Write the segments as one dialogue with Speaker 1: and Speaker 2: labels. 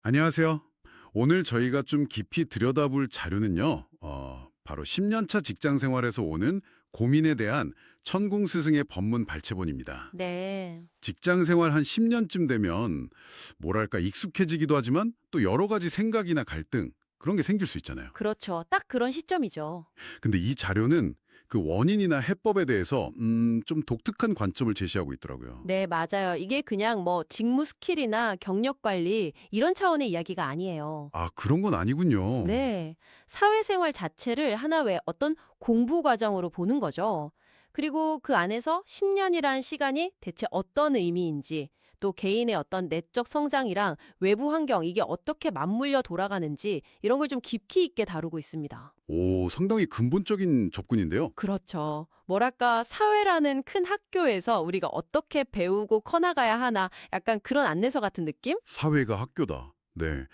Speaker 1: 안녕하세요. 오늘 저희가 좀 깊이 들여다볼 자료는요, 바로 10년차 직장 생활에서 오는 고민에 대한 천궁스승의 법문 발췌본입니다.
Speaker 2: 네,
Speaker 1: 직장 생활 한 10년쯤 되면, 뭐랄까, 익숙해지기도 하지만 또 여러 가지 생각이나 갈등, 그런 게 생길 수 있잖아요.
Speaker 2: 그렇죠. 딱 그런 시점이죠.
Speaker 1: 근데 이 자료는 그 원인이나 해법에 대해서, 좀 독특한 관점을 제시하고 있더라고요.
Speaker 2: 네, 맞아요. 이게 그냥 뭐 직무 스킬이나 경력 관리 이런 차원의 이야기가 아니에요.
Speaker 1: 아, 그런 건 아니군요.
Speaker 2: 네, 사회생활 자체를 하나의 어떤 공부 과정으로 보는 거죠. 그리고 그 안에서 10년이란 시간이 대체 어떤 의미인지, 또 개인의 어떤 내적 성장이랑 외부 환경, 이게 어떻게 맞물려 돌아가는지 이런 걸 좀 깊이 있게 다루고 있습니다.
Speaker 1: 오, 상당히 근본적인 접근인데요.
Speaker 2: 그렇죠. 뭐랄까, 사회라는 큰 학교에서 우리가 어떻게 배우고 커나가야 하나, 약간 그런 안내서 같은 느낌?
Speaker 1: 사회가 학교다. 네.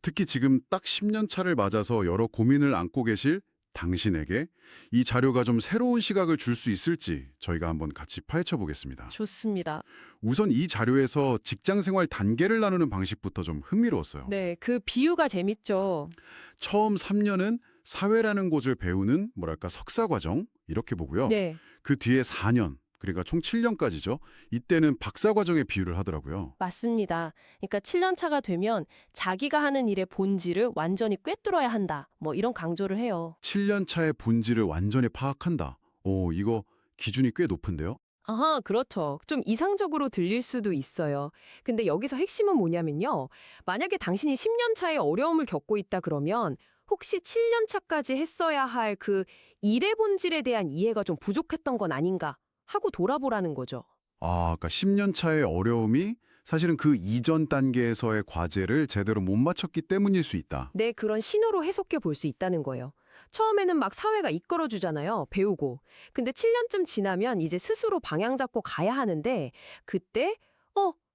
Speaker 1: 특히 지금 딱 10년 차를 맞아서 여러 고민을 안고 계실 당신에게 이 자료가 좀 새로운 시각을 줄 수 있을지 저희가 한번 같이 파헤쳐 보겠습니다.
Speaker 2: 좋습니다.
Speaker 1: 우선 이 자료에서 직장 생활 단계를 나누는 방식부터 좀 흥미로웠어요.
Speaker 2: 네, 그 비유가 재밌죠.
Speaker 1: 처음 3년은 사회라는 곳을 배우는 뭐랄까 석사 과정 이렇게 보고요.
Speaker 2: 네,
Speaker 1: 그 뒤에 4년, 그러니까 총 7년까지죠. 이때는 박사 과정에 비유를 하더라고요.
Speaker 2: 맞습니다. 그러니까 7년 차가 되면 자기가 하는 일의 본질을 완전히 꿰뚫어야 한다. 뭐 이런 강조를 해요.
Speaker 1: 7년 차의 본질을 완전히 파악한다. 오, 이거 기준이 꽤 높은데요?
Speaker 2: 아하, 그렇죠. 좀 이상적으로 들릴 수도 있어요. 근데 여기서 핵심은 뭐냐면요. 만약에 당신이 10년 차에 어려움을 겪고 있다 그러면 혹시 7년 차까지 했어야 할 그 일의 본질에 대한 이해가 좀 부족했던 건 아닌가 하고 돌아보라는 거죠.
Speaker 1: 아, 그러니까 10년 차의 어려움이 사실은 그 이전 단계에서의 과제를 제대로 못 마쳤기 때문일 수 있다.
Speaker 2: 네, 그런 신호로 해석해 볼 수 있다는 거예요. 처음에는 막 사회가 이끌어 주잖아요. 배우고. 근데 7년쯤 지나면 이제 스스로 방향 잡고 가야 하는데 그때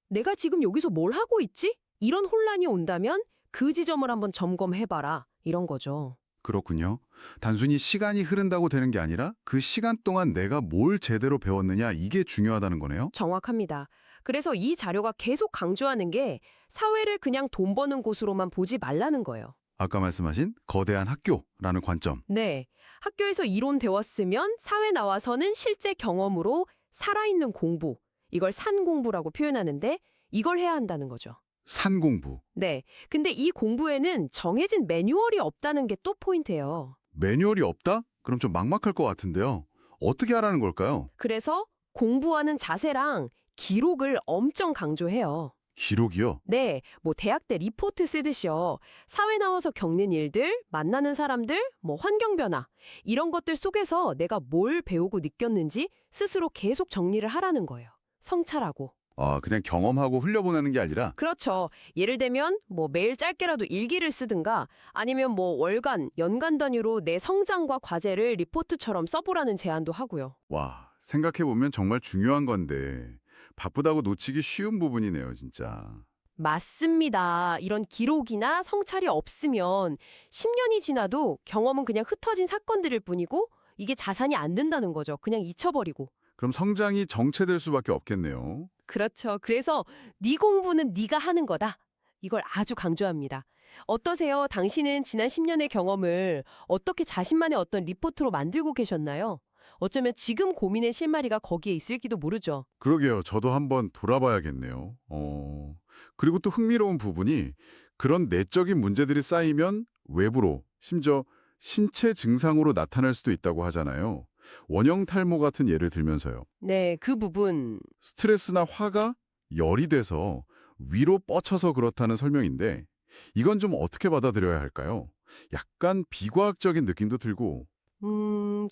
Speaker 2: 내가 지금 여기서 뭘 하고 있지? 이런 혼란이 온다면 그 지점을 한번 점검해 봐라. 이런 거죠.
Speaker 1: 그렇군요. 단순히 시간이 흐른다고 되는 게 아니라 그 시간 동안 내가 뭘 제대로 배웠느냐 이게 중요하다는 거네요.
Speaker 2: 정확합니다. 그래서 이 자료가 계속 강조하는 게 사회를 그냥 돈 버는 곳으로만 보지 말라는 거예요.
Speaker 1: 아까 말씀하신 거대한 학교라는 관점.
Speaker 2: 네. 학교에서 이론 배웠으면 사회 나와서는 실제 경험으로 살아있는 공부, 이걸 산 공부라고 표현하는데 이걸 해야 한다는 거죠.
Speaker 1: 산 공부.
Speaker 2: 네. 근데 이 공부에는 정해진 매뉴얼이 없다는 게 또 포인트예요.
Speaker 1: 매뉴얼이 없다? 그럼 좀 막막할 것 같은데요. 어떻게 하라는 걸까요?
Speaker 2: 그래서 공부하는 자세랑 기록을 엄청 강조해요.
Speaker 1: 기록이요?
Speaker 2: 네, 뭐 대학 때 리포트 쓰듯이요. 사회 나와서 겪는 일들, 만나는 사람들, 뭐 환경 변화 이런 것들 속에서 내가 뭘 배우고 느꼈는지 스스로 계속 정리를 하라는 거예요. 성찰하고.
Speaker 1: 아, 그냥 경험하고 흘려보내는 게 아니라
Speaker 2: 그렇죠. 예를 들면 뭐 매일 짧게라도 일기를 쓰든가 아니면 뭐 월간, 연간 단위로 내 성장과 과제를 리포트처럼 써보라는 제안도 하고요.
Speaker 1: 와, 생각해보면 정말 중요한 건데 바쁘다고 놓치기 쉬운 부분이네요, 진짜.
Speaker 2: 맞습니다. 이런 기록이나 성찰이 없으면 10년이 지나도 경험은 그냥 흩어진 사건들일 뿐이고 이게 자산이 안 된다는 거죠. 그냥 잊혀버리고.
Speaker 1: 그럼 성장이 정체될 수밖에 없겠네요.
Speaker 2: 그렇죠. 그래서 네 공부는 네가 하는 거다. 이걸 아주 강조합니다. 어떠세요? 당신은 지난 10년의 경험을 어떻게 자신만의 어떤 리포트로 만들고 계셨나요? 어쩌면 지금 고민의 실마리가 거기에 있을지도 모르죠.
Speaker 1: 그러게요. 저도 한번 돌아봐야겠네요. 그리고 또 흥미로운 부분이 그런 내적인 문제들이 쌓이면 외부로, 심지어 신체 증상으로 나타날 수도 있다고 하잖아요. 원형 탈모 같은 예를 들면서요.
Speaker 2: 네, 그 부분.
Speaker 1: 스트레스나 화가 열이 돼서 위로 뻗쳐서 그렇다는 설명인데 이건 좀 어떻게 받아들여야 할까요? 약간 비과학적인 느낌도 들고.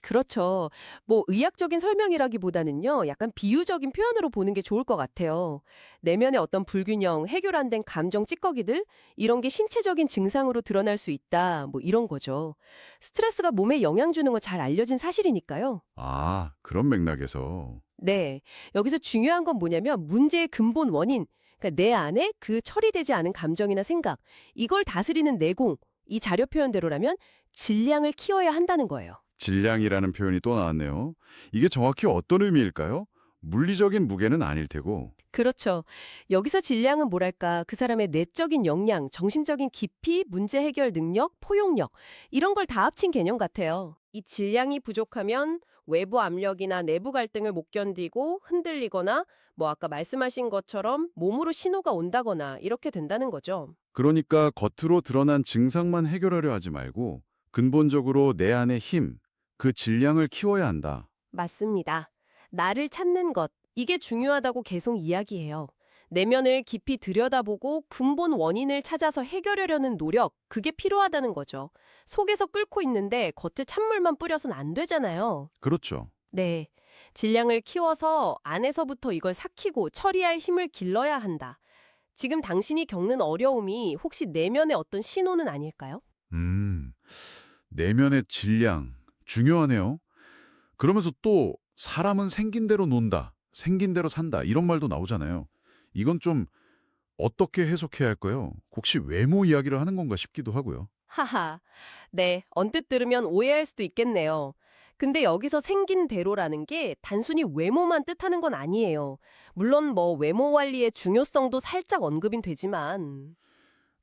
Speaker 2: 그렇죠. 뭐 의학적인 설명이라기보다는요, 약간 비유적인 표현으로 보는 게 좋을 것 같아요. 내면의 어떤 불균형, 해결 안 된 감정 찌꺼기들, 이런 게 신체적인 증상으로 드러날 수 있다, 뭐 이런 거죠. 스트레스가 몸에 영향 주는 건 잘 알려진 사실이니까요.
Speaker 1: 아, 그런 맥락에서.
Speaker 2: 네. 여기서 중요한 건 뭐냐면 문제의 근본 원인, 그러니까 내 안에 그 처리되지 않은 감정이나 생각, 이걸 다스리는 내공, 이 자료 표현대로라면 질량을 키워야 한다는 거예요.
Speaker 1: 질량이라는 표현이 또 나왔네요. 이게 정확히 어떤 의미일까요? 물리적인 무게는 아닐 테고.
Speaker 2: 그렇죠. 여기서 질량은 뭐랄까, 그 사람의 내적인 역량, 정신적인 깊이, 문제 해결 능력, 포용력, 이런 걸 다 합친 개념 같아요. 이 질량이 부족하면 외부 압력이나 내부 갈등을 못 견디고 흔들리거나, 뭐 아까 말씀하신 것처럼 몸으로 신호가 온다거나 이렇게 된다는 거죠.
Speaker 1: 그러니까 겉으로 드러난 증상만 해결하려 하지 말고 근본적으로 내 안의 힘, 그 질량을 키워야 한다.
Speaker 2: 맞습니다. 나를 찾는 것, 이게 중요하다고 계속 이야기해요. 내면을 깊이 들여다보고 근본 원인을 찾아서 해결하려는 노력, 그게 필요하다는 거죠. 속에서 끓고 있는데 겉에 찬물만 뿌려선 안 되잖아요.
Speaker 1: 그렇죠.
Speaker 2: 네. 질량을 키워서 안에서부터 이걸 삭히고 처리할 힘을 길러야 한다. 지금 당신이 겪는 어려움이 혹시 내면의 어떤 신호는 아닐까요?
Speaker 1: 음, 내면의 질량, 중요하네요. 그러면서 또 사람은 생긴 대로 논다, 생긴 대로 산다 이런 말도 나오잖아요. 이건 좀 어떻게 해석해야 할까요? 혹시 외모 이야기를 하는 건가 싶기도 하고요.
Speaker 2: 하하. 네, 언뜻 들으면 오해할 수도 있겠네요. 근데 여기서 생긴 대로라는 게 단순히 외모만 뜻하는 건 아니에요. 물론 뭐 외모 관리의 중요성도 살짝 언급은 되지만,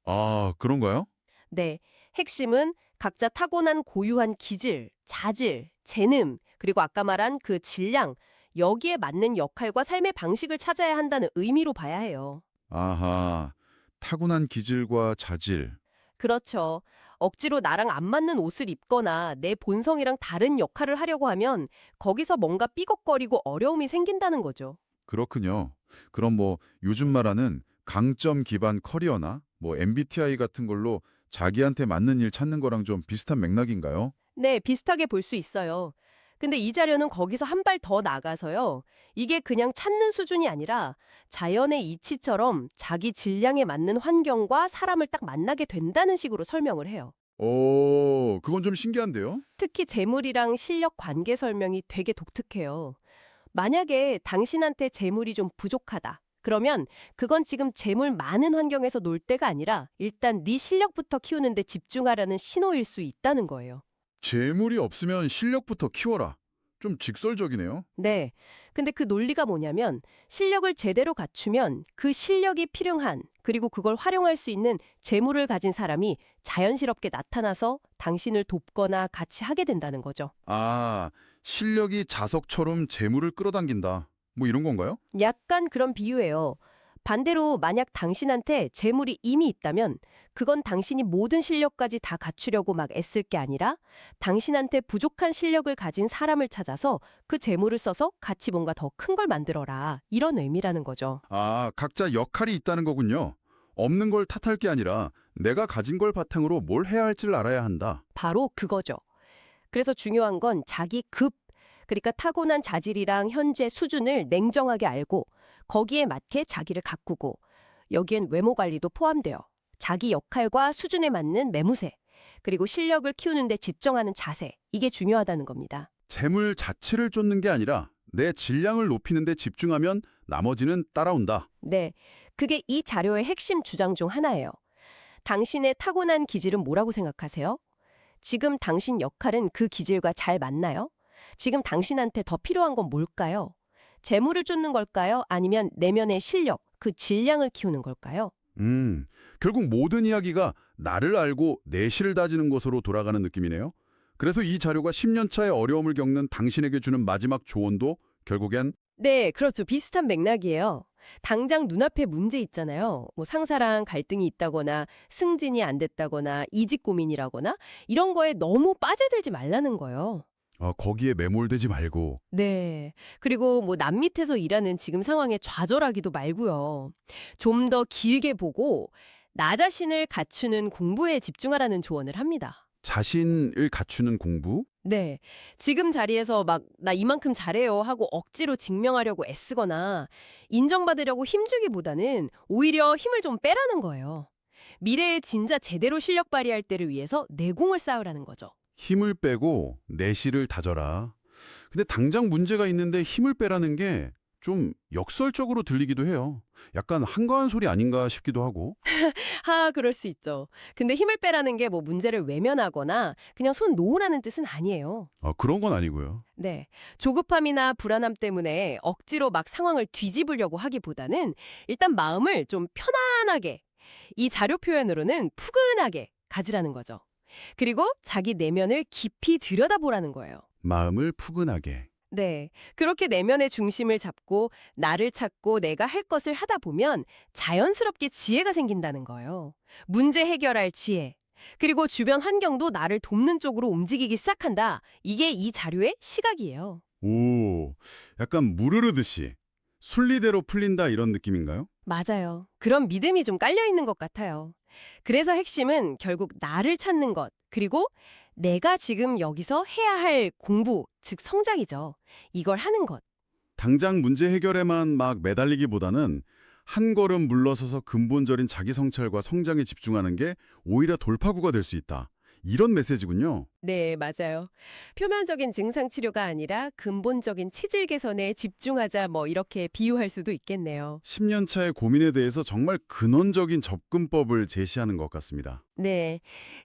Speaker 1: 아, 그런가요?
Speaker 2: 네, 핵심은 각자 타고난 고유한 기질, 자질, 재능, 그리고 아까 말한 그 질량, 여기에 맞는 역할과 삶의 방식을 찾아야 한다는 의미로 봐야 해요.
Speaker 1: 아하, 타고난 기질과 자질.
Speaker 2: 그렇죠. 억지로 나랑 안 맞는 옷을 입거나 내 본성이랑 다른 역할을 하려고 하면 거기서 뭔가 삐걱거리고 어려움이 생긴다는 거죠.
Speaker 1: 그렇군요. 그럼 뭐 요즘 말하는 강점 기반 커리어나 뭐 MBTI 같은 걸로 자기한테 맞는 일 찾는 거랑 좀 비슷한 맥락인가요?
Speaker 2: 네, 비슷하게 볼 수 있어요. 근데 이 자료는 거기서 한 발 더 나가서요. 이게 그냥 찾는 수준이 아니라 자연의 이치처럼 자기 질량에 맞는 환경과 사람을 딱 만나게 된다는 식으로 설명을 해요.
Speaker 1: 오, 그건 좀 신기한데요?
Speaker 2: 특히 재물이랑 실력 관계 설명이 되게 독특해요. 만약에 당신한테 재물이 좀 부족하다. 그러면 그건 지금 재물 많은 환경에서 놀 때가 아니라 일단 네 실력부터 키우는 데 집중하라는 신호일 수 있다는 거예요.
Speaker 1: 재물이 없으면 실력부터 키워라. 좀 직설적이네요.
Speaker 2: 네. 근데 그 논리가 뭐냐면 실력을 제대로 갖추면 그 실력이 필요한 그리고 그걸 활용할 수 있는 재물을 가진 사람이 자연스럽게 나타나서 당신을 돕거나 같이 하게 된다는 거죠.
Speaker 1: 아, 실력이 자석처럼 재물을 끌어당긴다. 뭐 이런 건가요?
Speaker 2: 약간 그런 비유예요. 반대로 만약 당신한테 재물이 이미 있다면 그건 당신이 모든 실력까지 다 갖추려고 막 애쓸 게 아니라 당신한테 부족한 실력을 가진 사람을 찾아서 그 재물을 써서 같이 뭔가 더 큰 걸 만들어라. 이런 의미라는 거죠.
Speaker 1: 아, 각자 역할이 있다는 거군요. 없는 걸 탓할 게 아니라 내가 가진 걸 바탕으로 뭘 해야 할지를 알아야 한다.
Speaker 2: 바로 그거죠. 그래서 중요한 건 자기 급, 그러니까 타고난 자질이랑 현재 수준을 냉정하게 알고 거기에 맞게 자기를 가꾸고 여기엔 외모 관리도 포함돼요. 자기 역할과 수준에 맞는 매무새, 그리고 실력을 키우는 데 집중하는 자세, 이게 중요하다는 겁니다.
Speaker 1: 재물 자체를 쫓는 게 아니라 내 질량을 높이는 데 집중하면 나머지는 따라온다.
Speaker 2: 네, 그게 이 자료의 핵심 주장 중 하나예요. 당신의 타고난 기질은 뭐라고 생각하세요? 지금 당신 역할은 그 기질과 잘 맞나요? 지금 당신한테 더 필요한 건 뭘까요? 재물을 쫓는 걸까요? 아니면 내면의 실력, 그 질량을 키우는 걸까요?
Speaker 1: 결국 모든 이야기가 나를 알고 내실을 다지는 것으로 돌아가는 느낌이네요. 그래서 이 자료가 10년 차의 어려움을 겪는 당신에게 주는 마지막 조언도 결국엔
Speaker 2: 네, 그렇죠. 비슷한 맥락이에요. 당장 눈앞에 문제 있잖아요. 뭐 상사랑 갈등이 있다거나 승진이 안 됐다거나 이직 고민이라거나 이런 거에 너무 빠져들지 말라는 거예요.
Speaker 1: 거기에 매몰되지 말고.
Speaker 2: 네. 그리고 뭐 남 밑에서 일하는 지금 상황에 좌절하기도 말고요. 좀 더 길게 보고 나 자신을 갖추는 공부에 집중하라는 조언을 합니다.
Speaker 1: 자신을 갖추는 공부?
Speaker 2: 네. 지금 자리에서 막 나 이만큼 잘해요 하고 억지로 증명하려고 애쓰거나 인정받으려고 힘주기보다는 오히려 힘을 좀 빼라는 거예요. 미래에 진짜 제대로 실력 발휘할 때를 위해서 내공을 쌓으라는 거죠.
Speaker 1: 힘을 빼고 내실을 다져라. 근데 당장 문제가 있는데 힘을 빼라는 게 좀 역설적으로 들리기도 해요. 약간 한가한 소리 아닌가 싶기도 하고.
Speaker 2: 그럴 수 있죠. 근데 힘을 빼라는 게 뭐 문제를 외면하거나 그냥 손 놓으라는 뜻은 아니에요.
Speaker 1: 그런 건 아니고요.
Speaker 2: 네. 조급함이나 불안함 때문에 억지로 막 상황을 뒤집으려고 하기보다는 일단 마음을 좀 편안하게, 이 자료 표현으로는 푸근하게 가지라는 거죠. 그리고 자기 내면을 깊이 들여다보라는 거예요.
Speaker 1: 마음을 푸근하게.
Speaker 2: 네. 그렇게 내면의 중심을 잡고 나를 찾고 내가 할 것을 하다 보면 자연스럽게 지혜가 생긴다는 거예요. 문제 해결할 지혜. 그리고 주변 환경도 나를 돕는 쪽으로 움직이기 시작한다. 이게 이 자료의 시각이에요.
Speaker 1: 오, 약간 물 흐르듯이 순리대로 풀린다 이런 느낌인가요?
Speaker 2: 맞아요. 그런 믿음이 좀 깔려 있는 것 같아요. 그래서 핵심은 결국 나를 찾는 것, 그리고 내가 지금 여기서 해야 할 공부, 즉 성장이죠. 이걸 하는 것.
Speaker 1: 당장 문제 해결에만 막 매달리기보다는 한 걸음 물러서서 근본적인 자기 성찰과 성장에 집중하는 게 오히려 돌파구가 될 수 있다. 이런 메시지군요.
Speaker 2: 네, 맞아요. 표면적인 증상 치료가 아니라 근본적인 체질 개선에 집중하자 뭐 이렇게 비유할 수도 있겠네요.
Speaker 1: 10년 차의 고민에 대해서 정말 근원적인 접근법을 제시하는 것 같습니다.
Speaker 2: 네.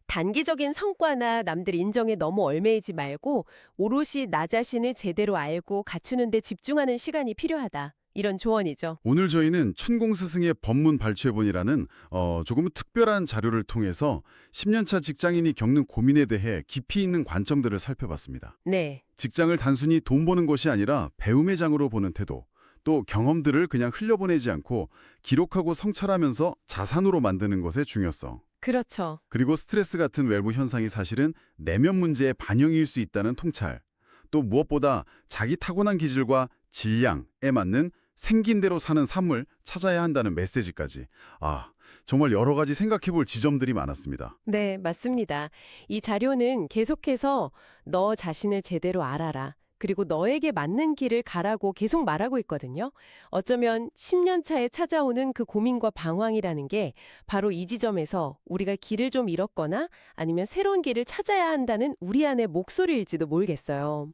Speaker 2: 단기적인 성과나 남들 인정에 너무 얽매이지 말고 오롯이 나 자신을 제대로 알고 갖추는 데 집중하는 시간이 필요하다. 이런 조언이죠.
Speaker 1: 오늘 저희는 춘공 스승의 법문 발췌본이라는 조금은 특별한 자료를 통해서 10년차 직장인이 겪는 고민에 대해 깊이 있는 관점들을 살펴봤습니다.
Speaker 2: 네.
Speaker 1: 직장을 단순히 돈 버는 것이 아니라 배움의 장으로 보는 태도, 또 경험들을 그냥 흘려보내지 않고 기록하고 성찰하면서 자산으로 만드는 것의 중요성,
Speaker 2: 그렇죠.
Speaker 1: 그리고 스트레스 같은 외부 현상이 사실은 내면 문제의 반영일 수 있다는 통찰, 또 무엇보다 자기 타고난 기질과 질량에 맞는 생긴 대로 사는 삶을 찾아야 한다는 메시지까지. 정말 여러 가지 생각해 볼 지점들이 많았습니다.
Speaker 2: 네, 맞습니다. 이 자료는 계속해서 너 자신을 제대로 알아라. 그리고 너에게 맞는 길을 가라고 계속 말하고 있거든요. 어쩌면 10년 차에 찾아오는 그 고민과 방황이라는 게 바로 이 지점에서 우리가 길을 좀 잃었거나 아니면 새로운 길을 찾아야 한다는 우리 안의 목소리일지도 모르겠어요.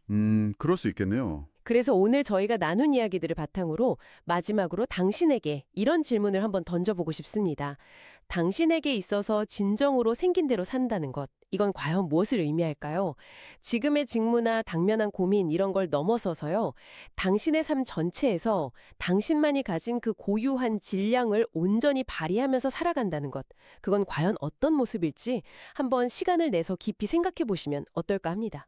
Speaker 1: 그럴 수 있겠네요.
Speaker 2: 그래서 오늘 저희가 나눈 이야기들을 바탕으로 마지막으로 당신에게 이런 질문을 한번 던져보고 싶습니다. 당신에게 있어서 진정으로 생긴 대로 산다는 것, 이건 과연 무엇을 의미할까요? 지금의 직무나 당면한 고민 이런 걸 넘어서서요. 당신의 삶 전체에서 당신만이 가진 그 고유한 질량을 온전히 발휘하면서 살아간다는 것, 그건 과연 어떤 모습일지 한번 시간을 내서 깊이 생각해 보시면 어떨까 합니다.